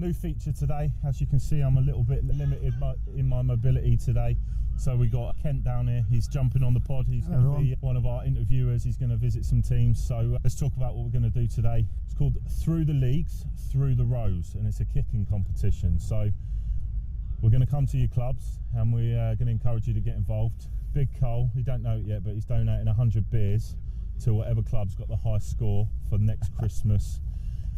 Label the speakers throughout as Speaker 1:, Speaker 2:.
Speaker 1: new feature today. As you can see, I'm a little bit limited in my mobility today. So we got Kent down here. He's jumping on the pod. He's going to be one of our interviewers. He's going to visit some teams. So let's talk about what we're going to do today. It's called Through the Leagues, Through the Rows, and it's a kicking competition. So we're going to come to your clubs and we're going to encourage you to get involved. Big Cole, he don't know it yet, but he's donating 100 beers to whatever club's got the highest score for next Christmas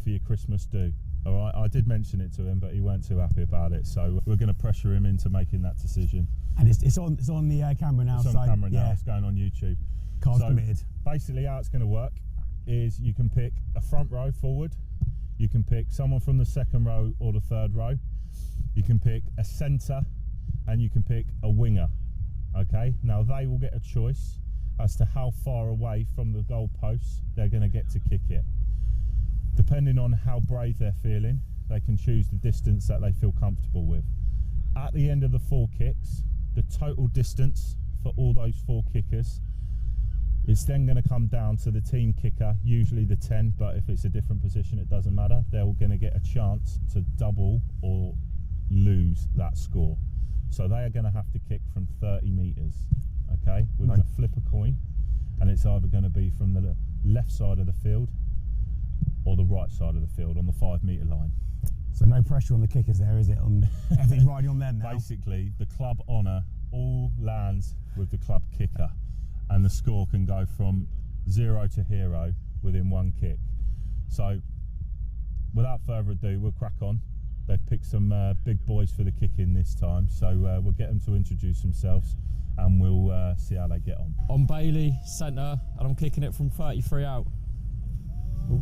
Speaker 1: for your Christmas do. All right, I did mention it to him, but he weren't too happy about it. So we're going to pressure him into making that decision.
Speaker 2: And it's on the camera now.
Speaker 1: It's on camera now. It's going on YouTube.
Speaker 2: Cards committed.
Speaker 1: Basically, how it's going to work is you can pick a front row forward. You can pick someone from the second row or the third row. You can pick a centre, and you can pick a winger. Okay. Now they will get a choice as to how far away from the goal posts they're going to get to kick it. Depending on how brave they're feeling, they can choose the distance that they feel comfortable with. At the end of the 4 kicks, the total distance for all those 4 kickers is then going to come down to the team kicker, usually the 10, but if it's a different position, it doesn't matter. They're going to get a chance to double or lose that score. So they are going to have to kick from 30 metres. Okay, we're going to flip a coin, and it's either going to be from the left side of the field or the right side of the field on the 5 metre line.
Speaker 2: So no pressure on the kickers there, is it? On everything riding on them now.
Speaker 1: Basically, the club honour all lands with the club kicker, and the score can go from 0 to hero within 1 kick. So, without further ado, we'll crack on. They've picked some big boys for the kicking this time, so we'll get them to introduce themselves, and we'll see how they get on.
Speaker 3: I'm Bailey, centre, and I'm kicking it from 33 out. Ooh.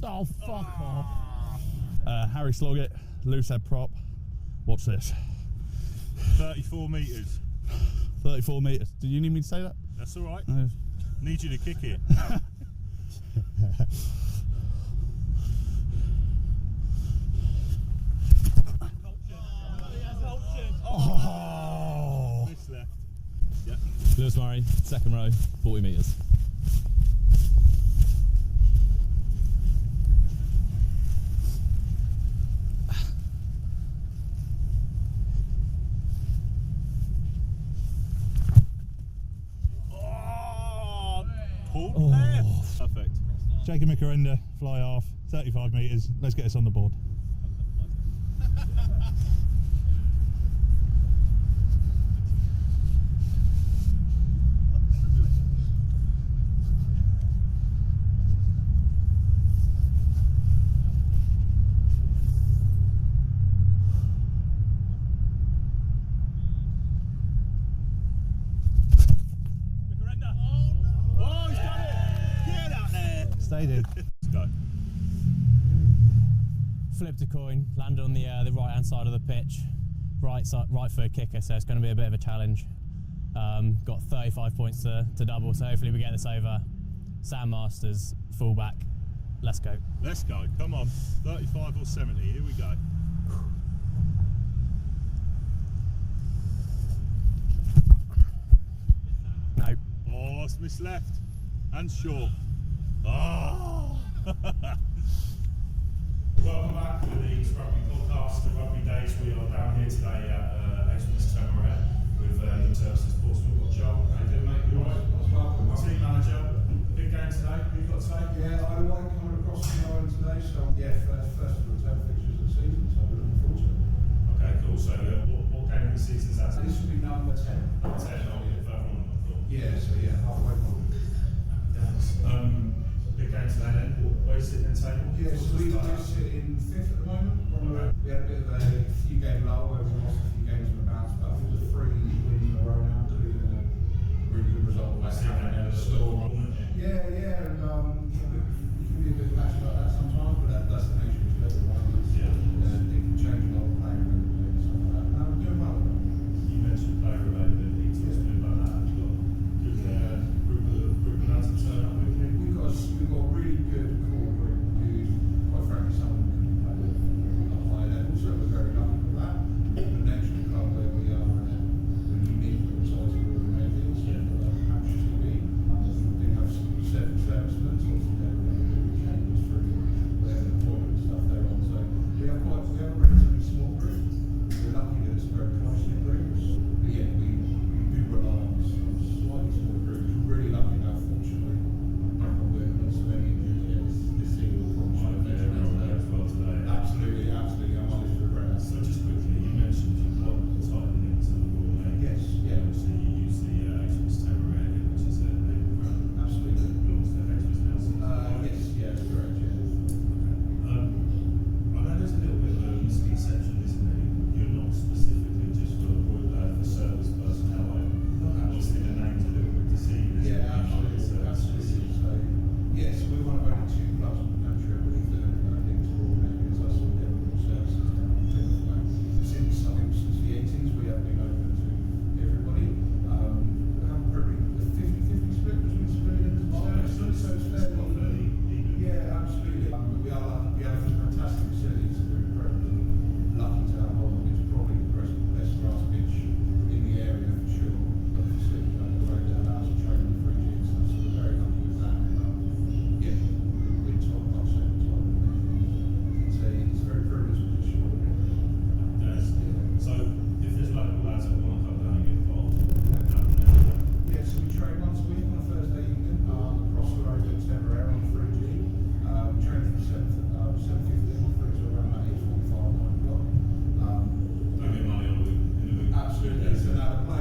Speaker 3: Oh, fuck off.
Speaker 4: Harry Sloggett, loose head prop. Watch this.
Speaker 1: 34 metres.
Speaker 4: 34 metres. Do you need me to say that?
Speaker 1: That's all right.
Speaker 4: No.
Speaker 1: Need you to kick it.
Speaker 4: Oh!
Speaker 1: This left. Yep.
Speaker 3: Lewis Murray, second row, 40 metres.
Speaker 1: Perfect.
Speaker 4: Jacob Micarenda, fly half, 35 metres. Let's get us on the board. Stayed in.
Speaker 1: Let's go.
Speaker 3: Flipped a coin, landed on the right hand side of the pitch, right for a kicker, so it's going to be a bit of a challenge. Got 35 points to double, so hopefully we get this over. Sam Masters, fullback. Let's go.
Speaker 1: Let's go. Come on. 35 or 70. Here we go.
Speaker 3: No.
Speaker 1: Oh, it's missed left and short. Oh! Welcome back to the Leagues Rugby Podcast, the Rugby Days. We are down here today at Exmouth Temerett with Youth Services Portsmouth. We've got Joel. How you doing, mate? You all right? Team manager. Big game today. Who you got today?
Speaker 5: Yeah, I like coming across from Ireland today, so yeah, first of the 10 fixtures of the season, so we're looking forward to it.
Speaker 1: Okay, cool. So what game of the season is that?
Speaker 5: So this will be number 10.
Speaker 1: Number 10. I'll get further on, I thought.
Speaker 5: Yeah, so yeah, halfway point.
Speaker 1: Big game today then. Where are you sitting in the table?
Speaker 5: Yeah, so we're sitting 5th at the moment. We had a bit of a few game lull where we lost a few games on the bounce, but I think it was 3 wins in a row now, including a really good result.
Speaker 1: I see that in the store.
Speaker 5: Yeah, and we can be a bit flashy like that sometimes, but that's the nature of the level, right?
Speaker 1: Yeah.
Speaker 5: It can change a lot of playing and stuff like that. No, we're doing well.
Speaker 1: You mentioned player availability. Talk to me about that. Have you got a good group of lads that turn up with you?
Speaker 5: We've got a really good core group who, quite frankly, some of them couldn't play at a high level, so we're very lucky with that. The next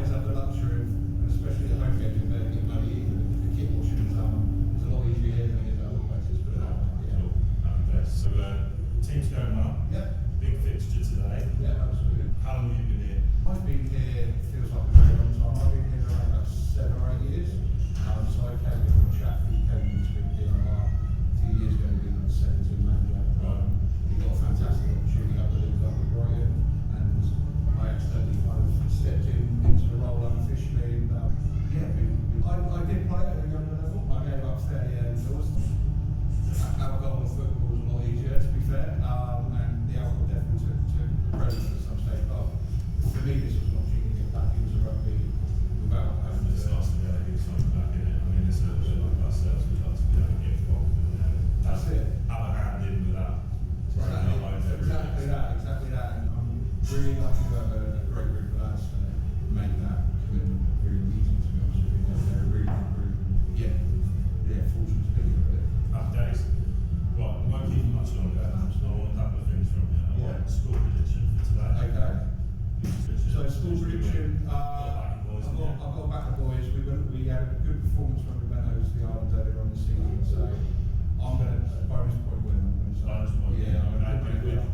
Speaker 5: players have the luxury of, and especially at home games, being able to get money in. The kit washing is a lot easier here than it is at other places. Put it that way. Yeah.
Speaker 1: So team's going well.
Speaker 5: Yeah.
Speaker 1: Big fixture today.
Speaker 5: Yeah, absolutely.
Speaker 1: How long have you been here?
Speaker 5: I've been here, feels like a very long time. I've been here around about 7 or 8 years. So I came in with a chap who came in to be DIY a few years ago, being the 17 manager. He got a fantastic opportunity up the league up with Brighton, and I accidentally kind of stepped into the role unofficially. And I did play at a younger level. I gave up fairly early doors. Alcohol and football was a lot easier, to be fair, and the alcohol definitely took precedence at some stage. But for me, this was an opportunity to get back into rugby without having to.
Speaker 1: It's nice to be able to get something back in it. I mean, it's a little bit like ourselves. We like to be able to get involved in it.
Speaker 5: That's it.
Speaker 1: Have a hand in with that.
Speaker 5: Exactly that. And I'm really lucky to have a great group of lads to make that commitment really easy, to be honest with you. They're a really good group. Yeah, fortunate to be here with it.
Speaker 1: Happy days. Right, we won't keep you much longer. I want a couple of things from you. I want a score prediction for today.
Speaker 5: Okay. So school prediction,
Speaker 1: I've
Speaker 5: I've got back the boys. We had a good performance when we went over to the island earlier on the season, so I'm going to bonus point win.
Speaker 1: Bonus point.
Speaker 5: Yeah, I'm going to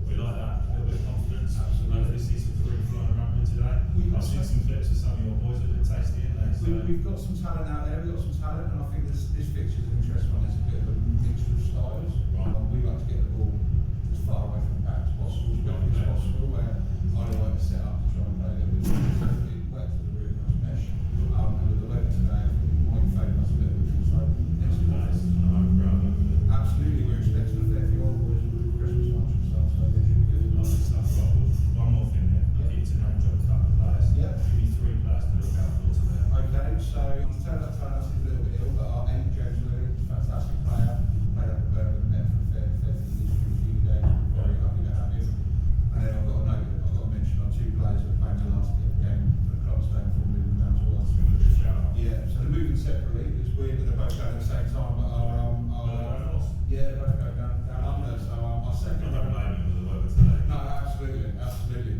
Speaker 1: we like that. A little bit of confidence.
Speaker 5: Absolutely.
Speaker 1: Hopefully see some free flying around here today. I've seen some clips of some of your boys that are tasty, aren't they? So
Speaker 5: We've got some talent out there. We've got some talent, and I think this fixture is an interesting one. It's a bit of a mixture of styles.
Speaker 1: Right.
Speaker 5: We like to get the ball as far away from the back as possible, as quickly as possible. Where I don't like to set up to try and play a little bit. So it works with a really nice mesh. And with the weather today, I think it might favour us a little bit. So next to
Speaker 1: nice. I'm home ground.
Speaker 5: absolutely, we're expecting a fair few old boys with Christmas lunch and stuff. So they should be good.
Speaker 1: Lovely stuff. Right, well, one more thing then. I need to name drop a couple of players.
Speaker 5: Yeah.
Speaker 1: Give me 3 players to look out for today.
Speaker 5: Okay, so turn up is a little bit ill, but our Amy James Lilly, fantastic player, played up at Birmingham Met for a fair few days. We're very lucky to have him. And then I've got to mention our 2 players that played the last game for the club staying before moving down to us. Yeah, so they're moving separately. It's weird that they're both going at the same time, but they both go down under. So our second.
Speaker 1: I don't blame him for the weather today.
Speaker 5: No, absolutely.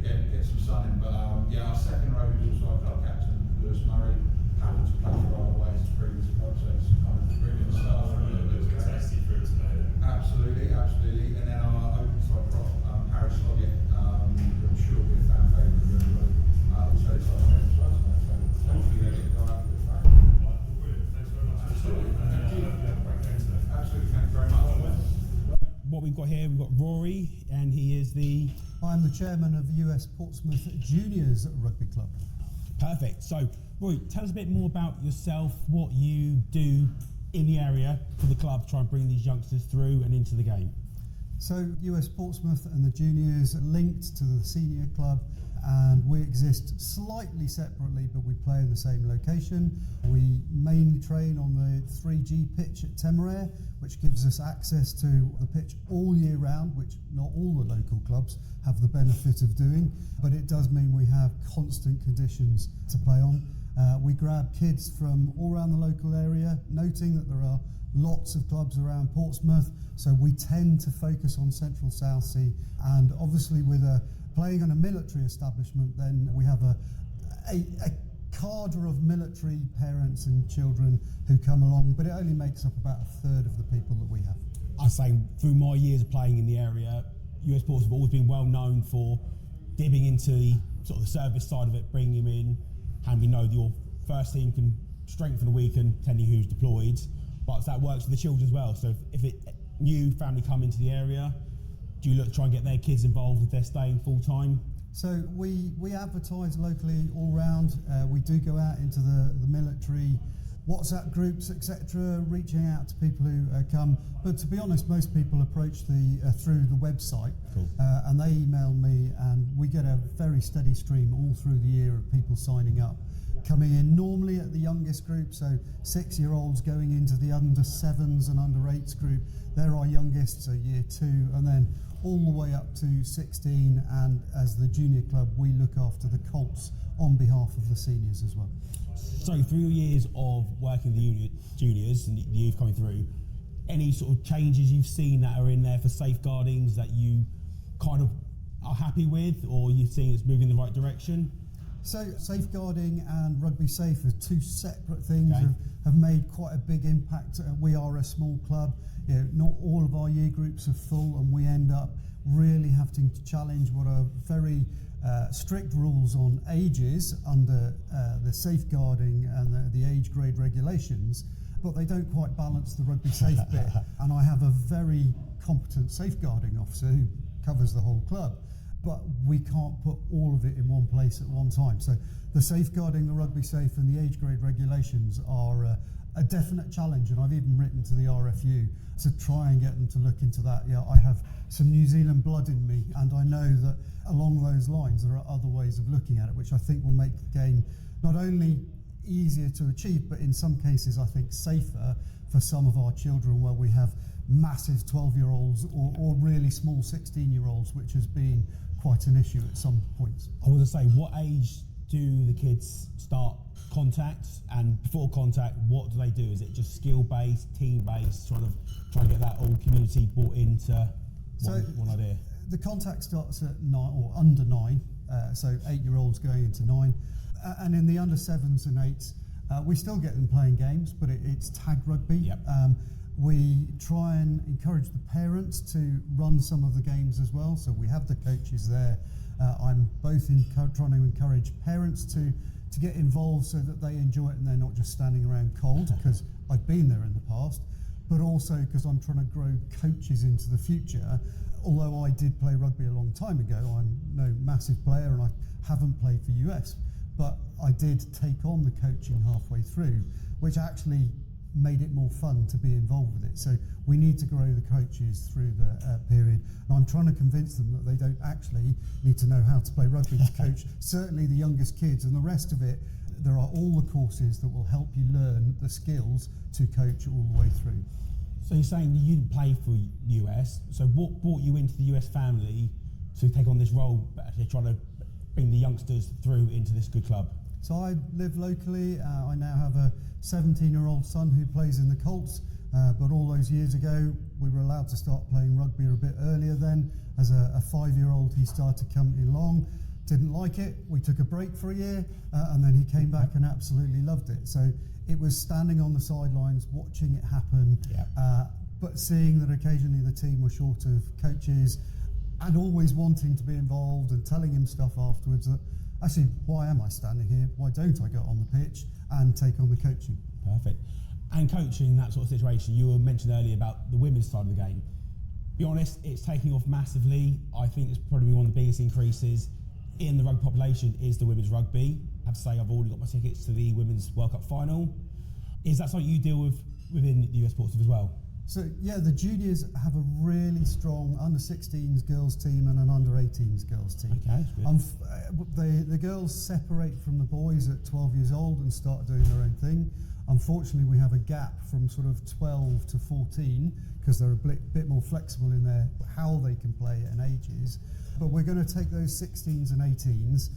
Speaker 5: Get some sun in. But our second row is also our club captain, Lewis Murray, happened to play for our Ways previous club, so it's kind of brilliant start.
Speaker 1: A little bit of a tasty fruit today then.
Speaker 5: Absolutely. And then our open side prop, Harry Sloggett, who I'm sure will be a fan favourite of the room. Also, it's our friend as well. So hopefully they get go out with the fan.
Speaker 1: Right, well, brilliant. Thanks very much.
Speaker 5: Absolutely.
Speaker 1: And I hope you have a great game today.
Speaker 5: Absolutely. Thank you very much.
Speaker 2: What we've got here, we've got Rory, and he is
Speaker 6: I'm the chairman of US Portsmouth Juniors Rugby Club.
Speaker 2: Perfect. So, Rory, tell us a bit more about yourself, what you do in the area for the club to try and bring these youngsters through and into the game.
Speaker 6: So US Portsmouth and the juniors are linked to the senior club, and we exist slightly separately, but we play in the same location. We mainly train on the 3G pitch at Temeraire, which gives us access to the pitch all year round, which not all the local clubs have the benefit of doing, but it does mean we have constant conditions to play on. We grab kids from all around the local area, noting that there are lots of clubs around Portsmouth, so we tend to focus on Central South Sea, and obviously with playing in a military establishment, then we have a cadre of military parents and children who come along, but it only makes up about 1/3 of the people that we have.
Speaker 2: I say, through my years of playing in the area, US Portsmouth have always been well known for dipping into the sort of the service side of it, bringing him in, and we know your first team can strengthen a weaken depending who's deployed, but that works for the children as well. So if new family come into the area, do you look to try and get their kids involved if they're staying full time?
Speaker 6: So we advertise locally all round. We do go out into the military WhatsApp groups, etc., reaching out to people who come. But to be honest, most people approach through the website.
Speaker 2: Cool.
Speaker 6: And they email me, and we get a very steady stream all through the year of people signing up. Coming in normally at the youngest group, so 6-year-olds going into the under 7s and under 8s group. They're our youngest, so year 2, and then all the way up to 16. And as the junior club, we look after the Colts on behalf of the seniors as well.
Speaker 2: So through your years of working with the juniors and the youth coming through, any sort of changes you've seen that are in there for safeguardings that you kind of are happy with, or you're seeing it's moving in the right direction?
Speaker 6: So safeguarding and rugby safe are two separate things,
Speaker 2: Okay.
Speaker 6: have made quite a big impact. We are a small club. Not all of our year groups are full, and we end up really having to challenge what are very strict rules on ages under the safeguarding and the age grade regulations, but they don't quite balance the rugby safe bit. And I have a very competent safeguarding officer who covers the whole club, but we can't put all of it in one place at one time. So the safeguarding, the rugby safe and the age grade regulations are a definite challenge, and I've even written to the RFU to try and get them to look into that. I have some New Zealand blood in me, and I know that along those lines there are other ways of looking at it, which I think will make the game not only easier to achieve, but in some cases I think safer for some of our children, where we have massive 12-year-olds or really small 16-year-olds, which has been quite an issue at some points.
Speaker 2: I was going to say, what age do the kids start contact, and before contact, what do they do? Is it just skill-based, team-based, trying to get that whole community brought into one idea?
Speaker 6: The contact starts at 9 or under 9, so 8-year-olds going into 9, and in the under 7s and 8s, we still get them playing games, but it's tag rugby.
Speaker 2: Yep.
Speaker 6: We try and encourage the parents to run some of the games as well, so we have the coaches there. I'm both trying to encourage parents to get involved so that they enjoy it and they're not just standing around cold, because I've been there in the past, but also because I'm trying to grow coaches into the future. Although I did play rugby a long time ago, I'm no massive player and I haven't played for US, but I did take on the coaching halfway through, which actually made it more fun to be involved with it. So we need to grow the coaches through the period. And I'm trying to convince them that they don't actually need to know how to play rugby to coach, certainly the youngest kids, and the rest of it, there are all the courses that will help you learn the skills to coach all the way through.
Speaker 2: So you're saying you didn't play for US, so what brought you into the US family to take on this role, but actually trying to bring the youngsters through into this good club?
Speaker 6: So I live locally. I now have a 17-year-old son who plays in the Colts, but all those years ago we were allowed to start playing rugby a bit earlier then. As a 5-year-old he started coming along, didn't like it, we took a break for a year, and then he came back and absolutely loved it. So it was standing on the sidelines, watching it happen, but seeing that occasionally the team were short of coaches, and always wanting to be involved and telling him stuff afterwards that, actually, why am I standing here? Why don't I get on the pitch and take on the coaching?
Speaker 2: Perfect. And coaching, that sort of situation, you were mentioned earlier about the women's side of the game. Be honest, it's taking off massively. I think it's probably one of the biggest increases in the rugby population is the women's rugby. I have to say, I've already got my tickets to the Women's World Cup final. Is that something you deal with within the US Sports as well?
Speaker 6: So yeah, the juniors have a really strong under-16s girls team and an under-18s girls team.
Speaker 2: Okay, that's good.
Speaker 6: The girls separate from the boys at 12 years old and start doing their own thing. Unfortunately, we have a gap from sort of 12 to 14 because they're a bit more flexible in their how they can play and ages. But we're going to take those 16s and 18s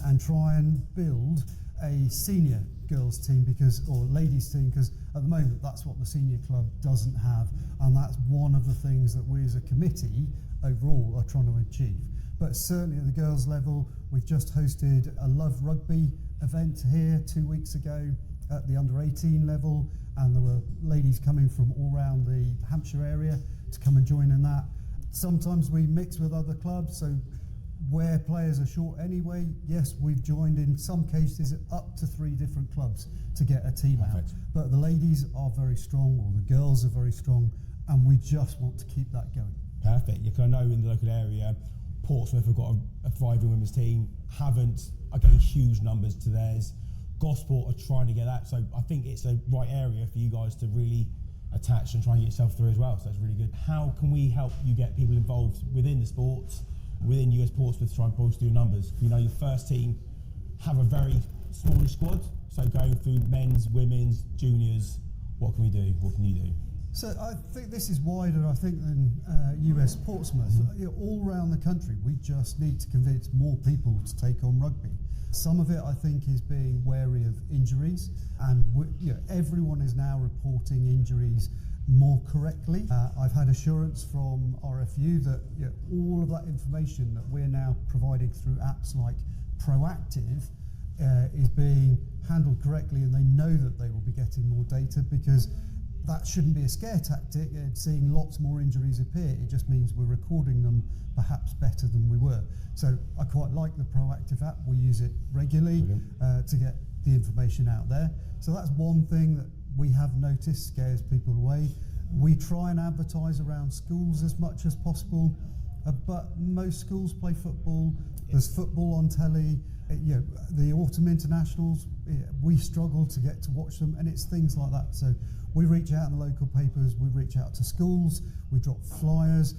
Speaker 6: and try and build a senior girls team or ladies team, because at the moment that's what the senior club doesn't have, and that's one of the things that we as a committee overall are trying to achieve. But certainly at the girls level, we've just hosted a Love Rugby event here 2 weeks ago at the under 18 level, and there were ladies coming from all around the Hampshire area to come and join in that. Sometimes we mix with other clubs, so where players are short anyway, yes, we've joined in some cases up to 3 different clubs to get a team out. But the ladies are very strong, or the girls are very strong, and we just want to keep that going.
Speaker 2: Perfect. Yeah, 'cause I know in the local area, Portsmouth have got a thriving women's team, are getting huge numbers to theirs. Gosport are trying to get that, so I think it's a right area for you guys to really attach and try and get yourself through as well, so that's really good. How can we help you get people involved within the sports, within US Portsmouth, to try and bolster your numbers? You know, your first team have a very smallish squad, so going through men's, women's, juniors, what can we do? What can you do?
Speaker 6: So I think this is wider, than US Portsmouth. All around the country, we just need to convince more people to take on rugby. Some of it, I think, is being wary of injuries, and everyone is now reporting injuries more correctly. I've had assurance from RFU that all of that information that we're now providing through apps like Proactive is being handled correctly, and they know that they will be getting more data, because that shouldn't be a scare tactic. Seeing lots more injuries appear, it just means we're recording them perhaps better than we were. So I quite like the Proactive app. We use it regularly to get the information out there. So that's one thing that we have noticed scares people away. We try and advertise around schools as much as possible, but most schools play football. There's football on telly. The autumn internationals, we struggle to get to watch them, and it's things like that. So we reach out in the local papers, we reach out to schools, we drop flyers.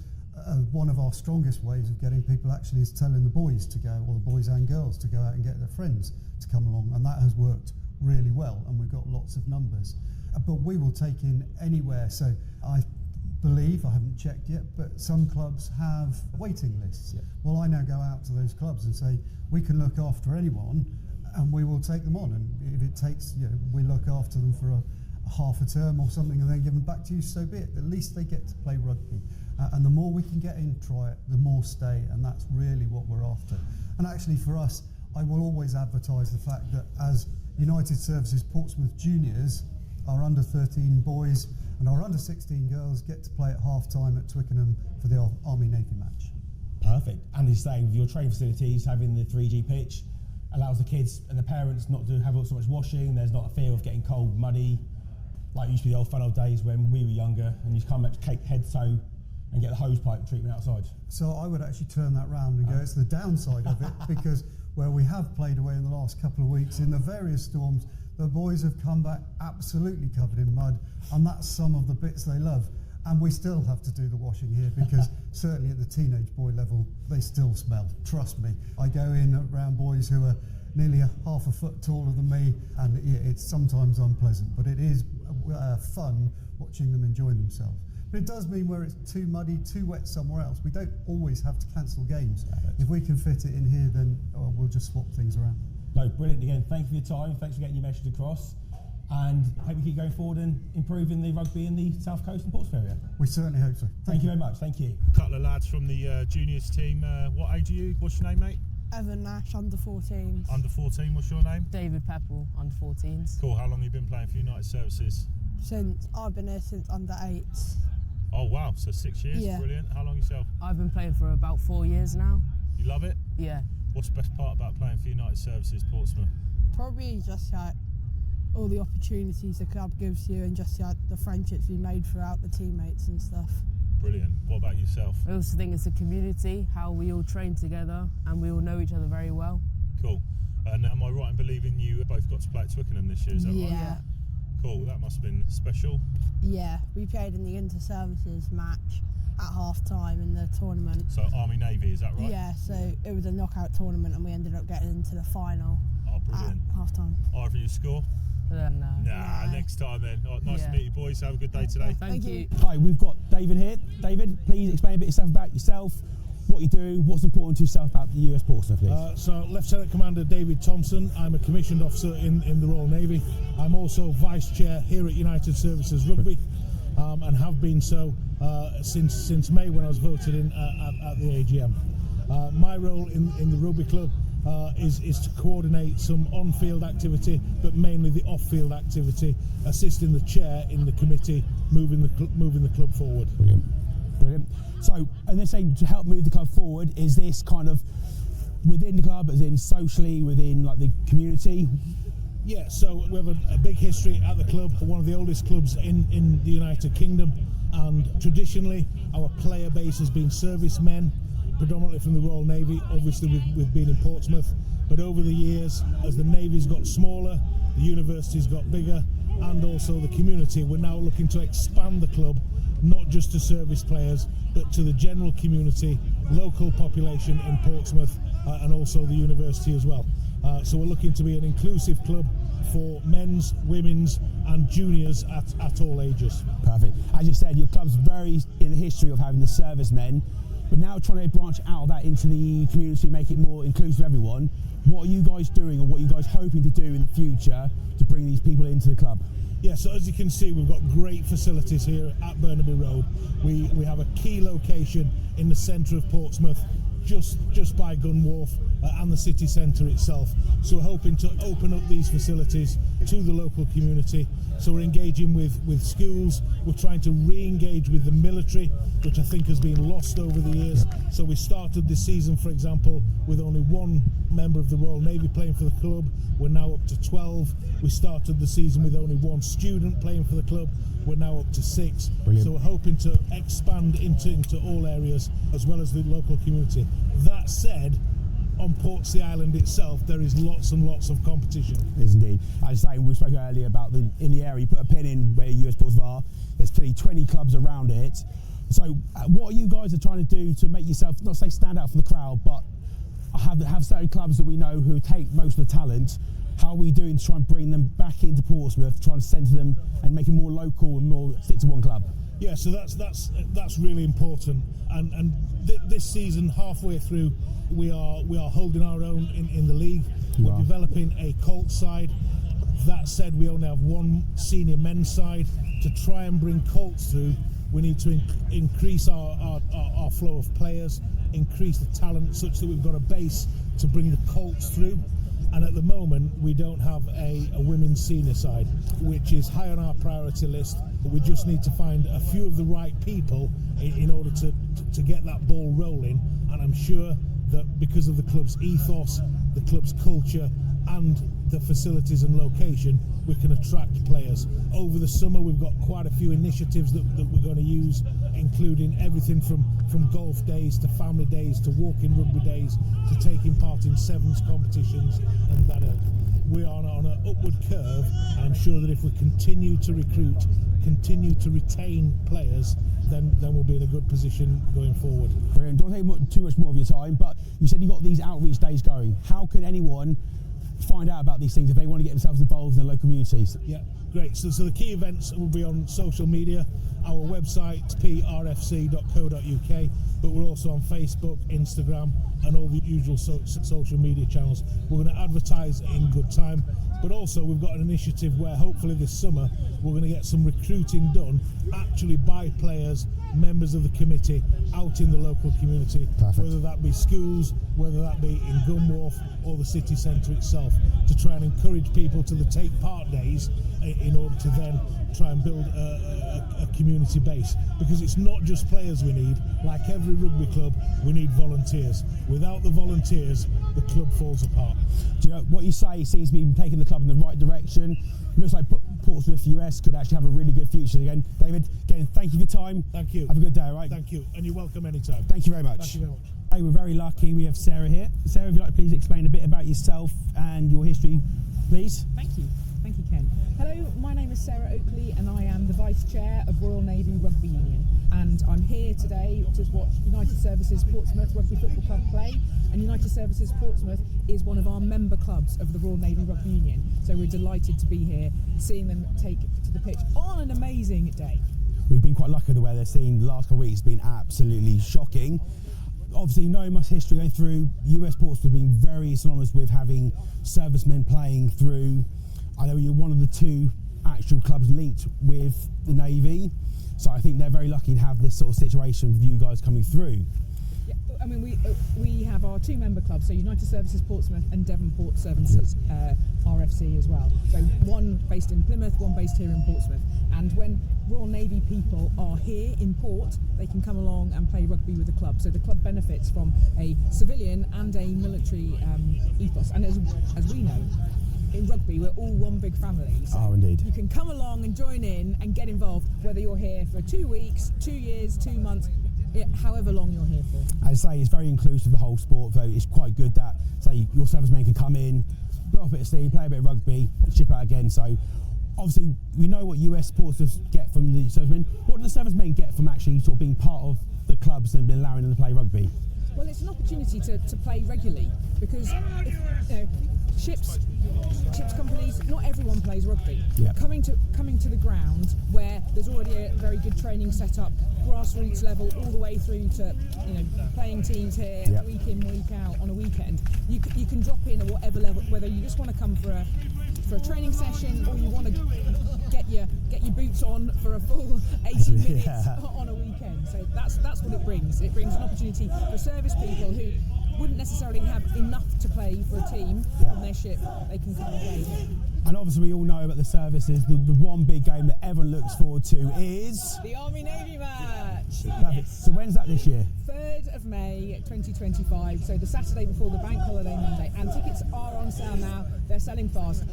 Speaker 6: One of our strongest ways of getting people actually is telling the boys to go, or the boys and girls to go out and get their friends to come along, and that has worked really well, and we've got lots of numbers. But we will take in anywhere. So I believe, I haven't checked yet, but some clubs have waiting lists.
Speaker 2: Yeah.
Speaker 6: Well, I now go out to those clubs and say, we can look after anyone, and we will take them on. And if it takes, we look after them for a half a term or something and then give them back to you, so be it. At least they get to play rugby. And the more we can get in, try it, the more stay, and that's really what we're after. And actually for us, I will always advertise the fact that as United Services Portsmouth Juniors, our under 13 boys and our under 16 girls get to play at half time at Twickenham for the Army-Navy match.
Speaker 2: Perfect. And he's saying with your training facilities, having the 3G pitch allows the kids and the parents not to have so much washing. There's not a fear of getting cold, muddy, like used to be the old fun old days when we were younger, and you come at cake head toe and get the hose pipe treatment outside.
Speaker 6: So I would actually turn that round and go, it's the downside of it, because where we have played away in the last couple of weeks in the various storms, the boys have come back absolutely covered in mud, and that's some of the bits they love. And we still have to do the washing here, because certainly at the teenage boy level, they still smell, trust me. I go in around boys who are nearly half a foot taller than me, and it's sometimes unpleasant, but it is fun watching them enjoying themselves. But it does mean where it's too muddy, too wet somewhere else, we don't always have to cancel games. If we can fit it in here, then we'll just swap things around.
Speaker 2: No, brilliant. Again, thank you for your time. Thanks for getting your message across. And hope you keep going forward and improving the rugby in the South Coast and Portsmouth area.
Speaker 6: We certainly hope so.
Speaker 2: Thank you very much. Thank you.
Speaker 1: A couple of lads from the juniors team. What age are you? What's your name, mate?
Speaker 7: Evan Nash, under 14s.
Speaker 1: Under 14, what's your name?
Speaker 7: David Pepple, under 14s.
Speaker 1: Cool, how long have you been playing for United Services?
Speaker 7: I've been here since under 8s.
Speaker 1: Oh wow, so 6 years,
Speaker 7: Yeah.
Speaker 1: Brilliant. How long yourself?
Speaker 7: I've been playing for about 4 years now.
Speaker 1: You love it?
Speaker 7: Yeah.
Speaker 1: What's the best part about playing for United Services Portsmouth?
Speaker 7: Probably just like all the opportunities the club gives you, and just like the friendships we made throughout, the teammates and stuff.
Speaker 1: Brilliant. What about yourself?
Speaker 7: I also think it's a community, how we all train together and we all know each other very well.
Speaker 1: Cool. And am I right in believing you both got to play at Twickenham this year, is that right?
Speaker 7: Yeah.
Speaker 1: Cool, that must have been special.
Speaker 7: Yeah, we played in the inter-services match at half-time in the tournament.
Speaker 1: So Army-Navy, is that right?
Speaker 7: Yeah, so it was a knockout tournament and we ended up getting into the final
Speaker 1: Oh, brilliant.
Speaker 7: at half-time.
Speaker 1: Either of you score?
Speaker 7: No.
Speaker 1: Nah, next time then. Oh, nice to meet you boys, have a good day today.
Speaker 7: Thank you.
Speaker 2: Hi, we've got David here. David, please explain a bit about yourself, what you do, what's important to yourself about the US Portsmouth, please.
Speaker 8: So, Lieutenant Commander David Thompson. I'm a commissioned officer in the Royal Navy. I'm also Vice Chair here at United Services Rugby, and have been so since May when I was voted in at the AGM. My role in the Rugby Club is to coordinate some on-field activity, but mainly the off-field activity, assisting the chair in the committee, moving the club forward.
Speaker 2: Brilliant. So, and they're saying to help move the club forward, is this kind of within the club, as in socially, within like the community?
Speaker 8: Yeah, so we have a big history at the club, one of the oldest clubs in the United Kingdom, and traditionally our player base has been servicemen, predominantly from the Royal Navy. Obviously we've been in Portsmouth, but over the years, as the Navy's got smaller, the university's got bigger, and also the community, we're now looking to expand the club, not just to service players, but to the general community, local population in Portsmouth, and also the university as well. So we're looking to be an inclusive club for men's, women's and juniors at all ages.
Speaker 2: Perfect. As you said, your club's very in the history of having the servicemen, but now trying to branch out of that into the community, make it more inclusive of everyone. What are you guys doing, or what are you guys hoping to do in the future to bring these people into the club?
Speaker 8: Yeah, so as you can see, we've got great facilities here at Burnaby Road. We have a key location in the centre of Portsmouth, just by Gunwharf and the city centre itself. So we're hoping to open up these facilities to the local community. So we're engaging with schools. We're trying to re-engage with the military, which I think has been lost over the years. So we started this season, for example, with only one member of the Royal Navy playing for the club. We're now up to 12. We started the season with only one student playing for the club. We're now up to 6.
Speaker 2: Brilliant.
Speaker 8: So we're hoping to expand into all areas as well as the local community. That said, on Portsea Island itself, there is lots and lots of competition.
Speaker 2: Is indeed. I was saying, we spoke earlier about in the area, you put a pin in where US Portsmouth are, there's 20 clubs around it. So what are you guys are trying to do to make yourself, not say stand out for the crowd, but have certain clubs that we know who take most of the talent? How are we doing to try and bring them back into Portsmouth, try and centre them and make it more local and more stick to one club?
Speaker 8: Yeah, so that's really important. And this season, halfway through, we are holding our own in the league. We're developing a Colt side. That said, we only have one senior men's side. To try and bring Colts through, we need to increase our flow of players, increase the talent such that we've got a base to bring the Colts through. And at the moment, we don't have a women's senior side, which is high on our priority list. But we just need to find a few of the right people in order to get that ball rolling. And I'm sure that because of the club's ethos, the club's culture, and the facilities and location, we can attract players. Over the summer, we've got quite a few initiatives that we're going to use, including everything from golf days to family days to walking rugby days to taking part in sevens competitions, and that we are on an upward curve. And I'm sure that if we continue to recruit, continue to retain players, then we'll be in a good position going forward.
Speaker 2: Brilliant. Don't take too much more of your time, but you said you've got these outreach days going. How can anyone find out about these things if they want to get themselves involved in their local communities?
Speaker 8: Yeah, great. So the key events will be on social media. Our website, prfc.co.uk, but we're also on Facebook, Instagram, and all the usual social media channels. We're going to advertise in good time, but also we've got an initiative where hopefully this summer we're going to get some recruiting done actually by players, members of the committee out in the local community. Perfect. Whether that be schools, whether that be in Gunwharf or the city centre itself, to try and encourage people to the take part days in order to then try and build a community base, because it's not just players we need. Like every rugby club, we need volunteers. Without the volunteers, the club falls apart.
Speaker 2: Do you know what you say seems to be taking the club in the right direction? It looks like Portsmouth US could actually have a really good future. Again, David, again, thank you for your time.
Speaker 8: Thank you.
Speaker 2: Have a good day, all right?
Speaker 8: Thank you, and you're welcome anytime.
Speaker 2: Thank you very much.
Speaker 8: Thank you very much.
Speaker 2: Hey, we're very lucky. We have Sarah here. Sarah, if you'd like to please explain a bit about yourself and your history, please.
Speaker 9: Thank you. Thank you, Ken. Hello, my name is Sarah Oakley and I am the Vice Chair of Royal Navy Rugby Union, and I'm here today to watch United Services Portsmouth Rugby Football Club play. And United Services Portsmouth is one of our member clubs of the Royal Navy Rugby Union, so we're delighted to be here, seeing them take to the pitch on an amazing day.
Speaker 2: We've been quite lucky with the way they're seen. The last couple of weeks has been absolutely shocking. Obviously, knowing much history going through, US Portsmouth has been very synonymous with having servicemen playing through. I know you're one of the two actual clubs linked with the Navy, so I think they're very lucky to have this sort of situation with you guys coming through.
Speaker 9: Yeah, I mean, we have our two member clubs, so United Services Portsmouth and Devonport Services RFC as well. So one based in Plymouth, one based here in Portsmouth. And when Royal Navy people are here in port, they can come along and play rugby with the club. So the club benefits from a civilian and a military ethos. And as we know, in rugby, we're all one big family. So
Speaker 2: indeed.
Speaker 9: You can come along and join in and get involved, whether you're here for 2 weeks, 2 years, 2 months, however long you're here for.
Speaker 2: As I say, it's very inclusive, the whole sport, though. It's quite good that, say, your servicemen can come in, blow up a bit of steam, play a bit of rugby, and ship out again. So, obviously, we know what US Portsmouth get from the servicemen. What do the servicemen get from actually sort of being part of the clubs and allowing them to play rugby?
Speaker 9: Well, it's an opportunity to play regularly, because ships companies, not everyone plays rugby.
Speaker 2: Yep.
Speaker 9: Coming to the ground where there's already a very good training set up, grassroots level, all the way through to playing teams here,
Speaker 2: yep,
Speaker 9: week in, week out on a weekend. You can drop in at whatever level, whether you just want to come for for a training session, or you want to get your boots on for a full 80 minutes on a weekend. So that's what it brings. It brings an opportunity for service people who wouldn't necessarily have enough to play for a team on their ship. They can come and play here.
Speaker 2: And obviously we all know about the services, the one big game that everyone looks forward to is...
Speaker 9: the Army-Navy match!
Speaker 2: Yes. So when's that this year?
Speaker 9: 3rd of May 2025, so the Saturday before the bank holiday Monday. And tickets are on sale now, they're selling fast.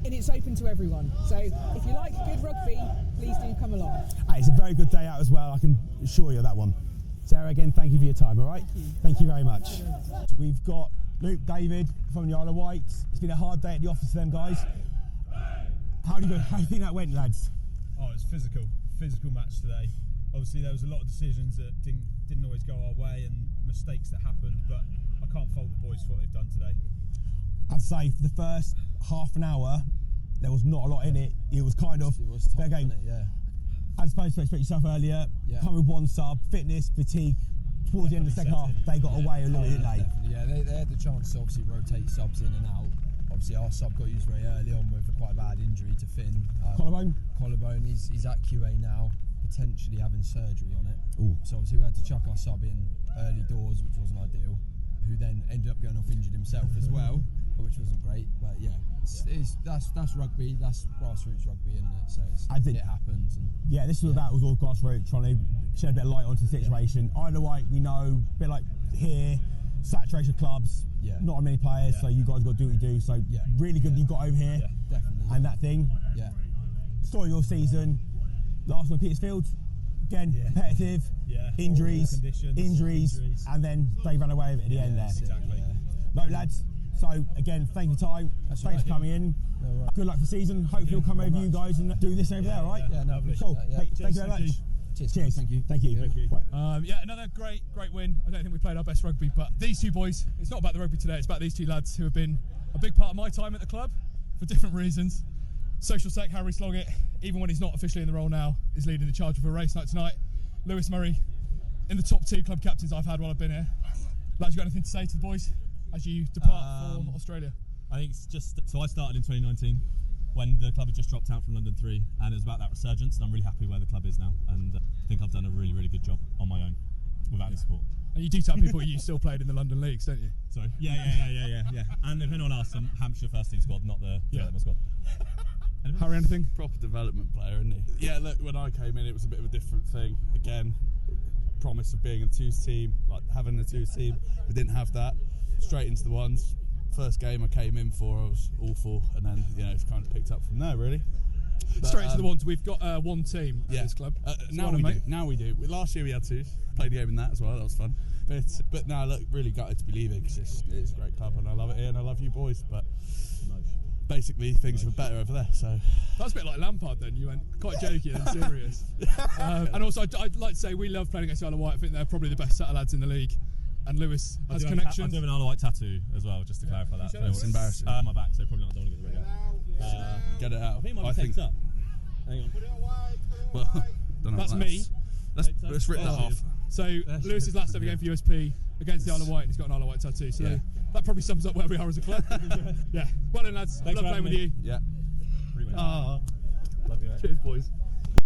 Speaker 9: And it's open to everyone. So if you like good rugby, please do come along.
Speaker 2: It's a very good day out as well, I can assure you of that one. Sarah, again, thank you for your time, all right? Thank you very much. We've got Luke, David from the Isle of Wight. It's been a hard day at the office for them guys. How do you think that went, lads?
Speaker 10: Oh, it's physical match today. Obviously, there was a lot of decisions that didn't always go our way and mistakes that happened, but I can't fault the boys for what they've done today.
Speaker 2: I'd say for the first half an hour, there was not a lot in it. It was kind of fair game. As opposed to expect yourself earlier, come with one sub, fitness, fatigue. Towards the end of the second half, they got away a little bit, didn't they?
Speaker 11: Yeah, they had the chance to obviously rotate subs in and out. Obviously, our sub got used very early on with a quite bad injury to Finn. Collarbone. He's at QA now, potentially having surgery on it. Ooh. So obviously we had to chuck our sub in early doors, which wasn't ideal. Who then ended up going off injured himself as well, which wasn't great. But yeah, that's rugby. That's grassroots rugby, isn't it? So it happens. And
Speaker 2: yeah, this was that was all grassroots, trying to shed a bit of light onto the situation. Isle of Wight, we know, a bit like here, saturation of clubs. Not many players, so you guys got to do what you do. So really good that you got over here,
Speaker 11: definitely.
Speaker 2: And that thing. Story of your season. Last one, Petersfield. Again, competitive. Injuries, and then they ran away with it at the end there.
Speaker 10: Exactly.
Speaker 2: No, lads. So again, thank you for your time. Thanks for coming in. Good luck for the season. Hopefully we'll come over you guys and do this over there, all right?
Speaker 11: Yeah, no,
Speaker 2: cool. Thank you very much.
Speaker 11: Cheers.
Speaker 2: Thank you.
Speaker 10: Right. Another great win. I don't think we played our best rugby, but these two boys, it's not about the rugby today, it's about these two lads who have been a big part of my time at the club for different reasons. Social sec, Harry Sloggett, even when he's not officially in the role now, is leading the charge of a race night tonight. Lewis Murray, in the top 2 club captains I've had while I've been here. Lads, you got anything to say to the boys as you depart for Australia?
Speaker 12: I think it's just, so I started in 2019 when the club had just dropped out from London 3, and it was about that resurgence, and I'm really happy where the club is now, and I think I've done a really, really good job on my own without any support.
Speaker 10: And you do tell people you still played in the London leagues, don't you?
Speaker 12: Sorry? Yeah. And if anyone asks, I'm Hampshire first team squad, not the development squad.
Speaker 10: Harry, anything?
Speaker 4: Proper development player, isn't he? Yeah, look, when I came in, it was a bit of a different thing. Again, promise of being a twos team, like having a twos team. We didn't have that. Straight into the ones. First game I came in for, I was awful, and then it's kind of picked up from there, really. But,
Speaker 10: straight into the ones. We've got one team at this club.
Speaker 4: Now we do. Last year we had two. Played the game in that as well. That was fun. But now, look, really gutted to be leaving because it's a great club and I love it here and I love you boys. But basically things are better over there. So
Speaker 10: that's a bit like Lampard. Then you went quite jokey and serious. And also, I'd like to say we love playing against Isle of Wight. I think they're probably the best set of lads in the league. And Lewis has connections.
Speaker 12: I do have an Isle of Wight tattoo as well, just to clarify that.
Speaker 4: It's embarrassing.
Speaker 12: My back, so probably not. Don't want to get the rig out.
Speaker 4: Get it out.
Speaker 12: I think it might be taped up. Hang on.
Speaker 4: Well, don't know
Speaker 10: that's me.
Speaker 4: Let's rip that off.
Speaker 10: So Lewis's last ever game for USP against the Isle of Wight, and he's got an Isle of Wight tattoo. So that probably sums up where we are as a club. Well done, lads. Love playing with you.
Speaker 4: Yeah.
Speaker 12: Love you, mate.
Speaker 10: Cheers, boys.